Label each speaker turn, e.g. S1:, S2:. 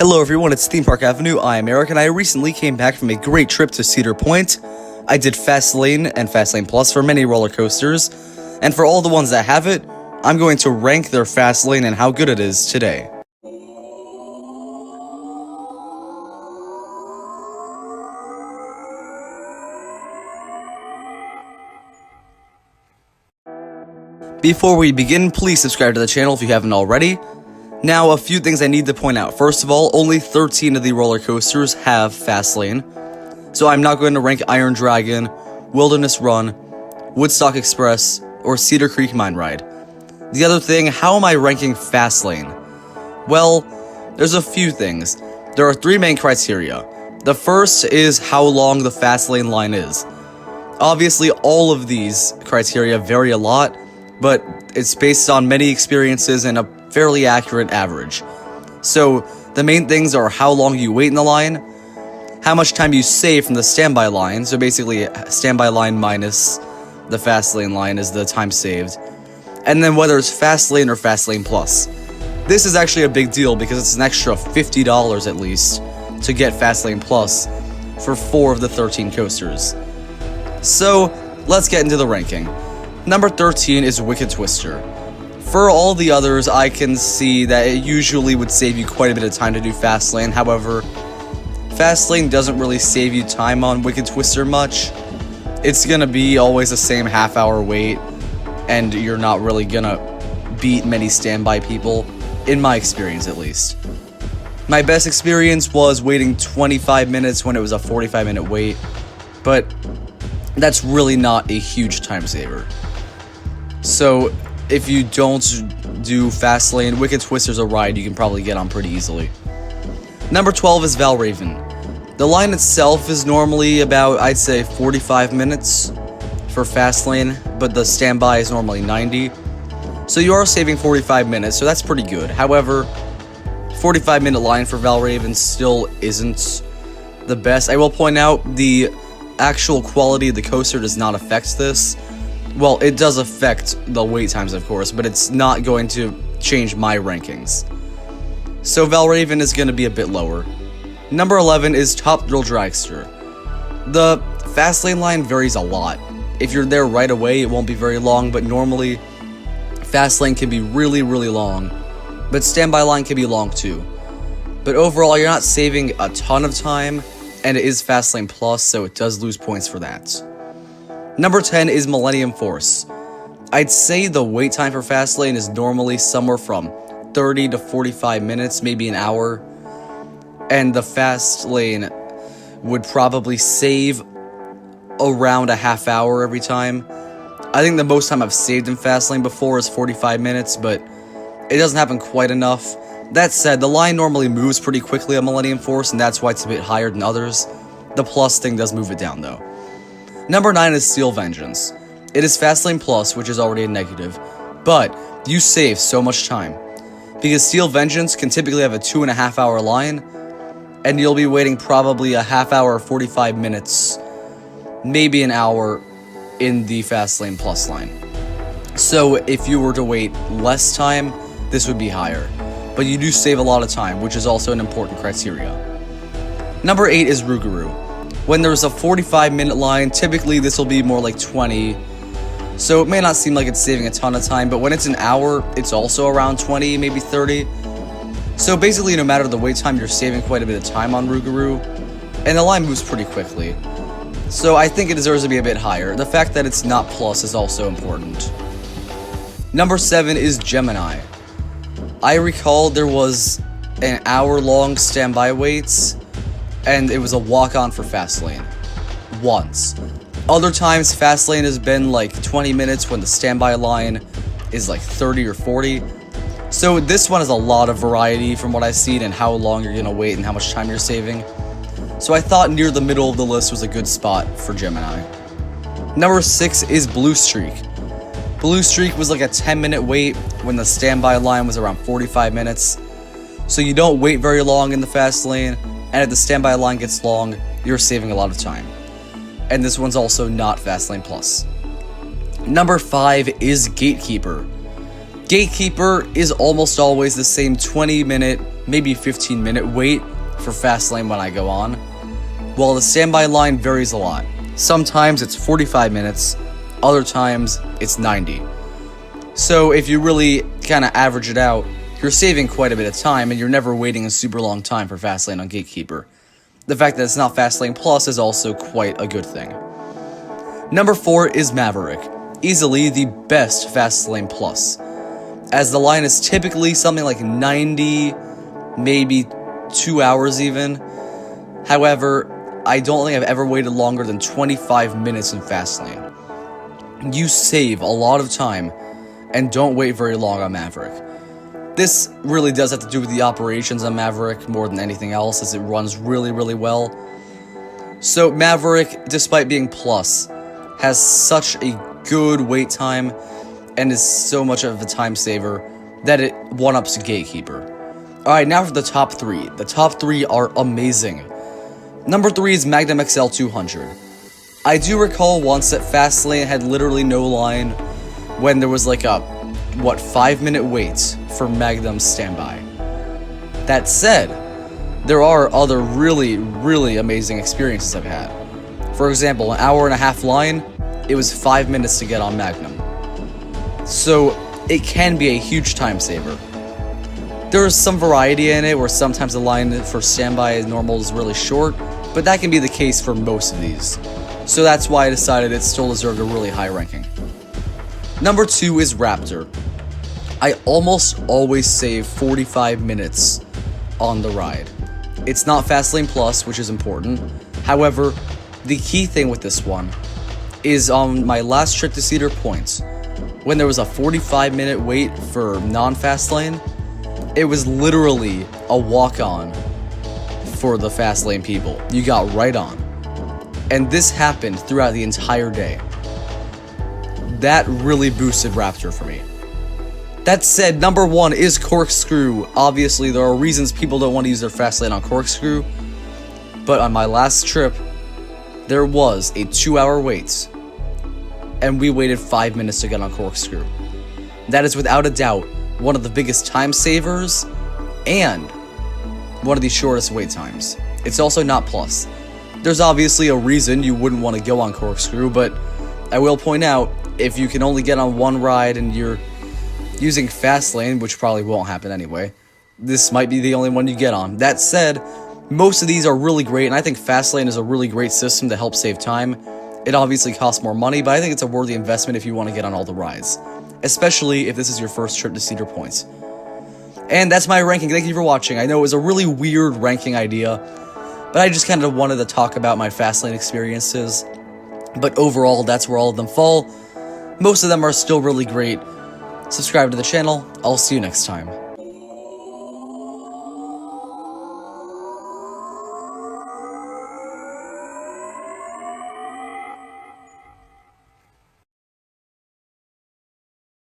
S1: Hello everyone, it's Theme Park Avenue. I am Eric, and I recently came back from a great trip to Cedar Point. I did Fast Lane and Fast Lane Plus for many roller coasters, and for all the ones that have it, I'm going to rank their Fast Lane and how good it is today. Before we begin, please subscribe to the channel if you haven't already. Now, a few things I need to point out. First of all, only 13 of the roller coasters have Fast Lane, so I'm not going to rank Iron Dragon, Wilderness Run, Woodstock Express, or Cedar Creek Mine Ride. The other thing, how am I ranking Fast Lane? Well, there's a few things. There are three main criteria. The first is how long the Fast Lane line is. Obviously, all of these criteria vary a lot, but it's based on many experiences and a fairly accurate average. So, the main things are how long you wait in the line, how much time you save from the standby line, so basically standby line minus the Fast Lane line is the time saved, and then whether it's Fast Lane or Fast Lane Plus. This is actually a big deal because it's an extra $50 at least to get Fast Lane Plus for 4 of the 13 coasters. So, let's get into the ranking. Number 13 is Wicked Twister. For all the others, I can see that it usually would save you quite a bit of time to do Fast Lane. However, Fast Lane doesn't really save you time on Wicked Twister much. It's gonna be always the same half-hour wait, and you're not really gonna beat many standby people, in my experience at least. My best experience was waiting 25 minutes when it was a 45-minute wait, but that's really not a huge time saver. So, if you don't do Fast Lane, Wicked Twister's a ride you can probably get on pretty easily. Number 12 is Valraven. The line itself is normally about, I'd say, 45 minutes for Fast Lane, but the standby is normally 90. So you are saving 45 minutes, so that's pretty good. However, 45-minute line for Valraven still isn't the best. I will point out the actual quality of the coaster does not affect this. Well, it does affect the wait times, of course, but it's not going to change my rankings. So Valraven is going to be a bit lower. Number 11 is Top Thrill Dragster. The Fast Lane line varies a lot. If you're there right away, it won't be very long, but normally Fast Lane can be really, really long, but standby line can be long too. But overall, you're not saving a ton of time, and it is Fast Lane Plus, so it does lose points for that. Number 10 is Millennium Force. I'd say the wait time for Fast Lane is normally somewhere from 30 to 45 minutes, maybe an hour. And the Fast Lane would probably save around a half hour every time. I think the most time I've saved in Fast Lane before is 45 minutes, but it doesn't happen quite enough. That said, the line normally moves pretty quickly on Millennium Force, and that's why it's a bit higher than others. The plus thing does move it down, though. Number 9 is Steel Vengeance. It is Fast Lane Plus, which is already a negative, but you save so much time. Because Steel Vengeance can typically have a 2.5 hour line, and you'll be waiting probably a half hour, 45 minutes, maybe an hour in the Fast Lane Plus line. So if you were to wait less time, this would be higher. But you do save a lot of time, which is also an important criteria. Number 8 is Rougarou. When there's a 45-minute line, typically this will be more like 20, so it may not seem like it's saving a ton of time, but when it's an hour, it's also around 20, maybe 30. So basically, no matter the wait time, you're saving quite a bit of time on Rougarou, and the line moves pretty quickly. So I think it deserves to be a bit higher. The fact that it's not Plus is also important. Number 7 is Gemini. I recall there was an hour-long standby waits, and it was a walk-on for Fast Lane. Once. Other times, Fast Lane has been like 20 minutes when the standby line is like 30 or 40. So this one has a lot of variety from what I've seen and how long you're going to wait and how much time you're saving. So I thought near the middle of the list was a good spot for Gemini. Number 6 is Blue Streak. Blue Streak was like a 10-minute wait when the standby line was around 45 minutes. So you don't wait very long in the Fast Lane, and if the standby line gets long, you're saving a lot of time. And this one's also not Fast Lane Plus. Number 5 is Gatekeeper. Gatekeeper is almost always the same 20-minute maybe 15-minute wait for Fastlane when I go on, while the standby line varies a lot. Sometimes it's 45 minutes, other times it's 90. So if you really kind of average it out, you're saving quite a bit of time and you're never waiting a super long time for Fastlane on Gatekeeper. The fact that it's not Fastlane Plus is also quite a good thing. Number 4 is Maverick, easily the best Fastlane Plus, as the line is typically something like 90, maybe 2 hours even. However, I don't think I've ever waited longer than 25 minutes in Fastlane. You save a lot of time and don't wait very long on Maverick. This really does have to do with the operations on Maverick more than anything else, as it runs really well. So Maverick, despite being Plus, has such a good wait time and is so much of a time saver that it one-ups Gatekeeper. Alright, now for the top 3. The top 3 are amazing. Number 3 is Magnum XL 200. I do recall once that Fastlane had literally no line when there was like a 5-minute wait for Magnum's standby. That said, there are other really amazing experiences I've had. For example, an hour and a half line, it was 5 minutes to get on Magnum. So it can be a huge time saver. There is some variety in it where sometimes the line for standby normal is really short, but that can be the case for most of these. So that's why I decided it still deserved a really high ranking. Number 2 is Raptor. I almost always save 45 minutes on the ride. It's not Fastlane Plus, which is important. However, the key thing with this one is on my last trip to Cedar Point, when there was a 45-minute wait for non-Fastlane, it was literally a walk-on for the Fastlane people. You got right on. And this happened throughout the entire day. That really boosted Raptor for me. That said, number 1 is Corkscrew. Obviously, there are reasons people don't want to use their Fastlane on Corkscrew, but on my last trip, there was a 2-hour wait, and we waited 5 minutes to get on Corkscrew. That is without a doubt one of the biggest time savers, and one of the shortest wait times. It's also not Plus. There's obviously a reason you wouldn't want to go on Corkscrew, but I will point out, if you can only get on one ride and you're using Fastlane, which probably won't happen anyway, this might be the only one you get on. That said, most of these are really great, and I think Fastlane is a really great system to help save time. It obviously costs more money, but I think it's a worthy investment if you want to get on all the rides, especially if this is your first trip to Cedar Point. And that's my ranking. Thank you for watching. I know it was a really weird ranking idea, but I just kind of wanted to talk about my Fastlane experiences. But overall, that's where all of them fall. Most of them are still really great. Subscribe to the channel. I'll see you next time.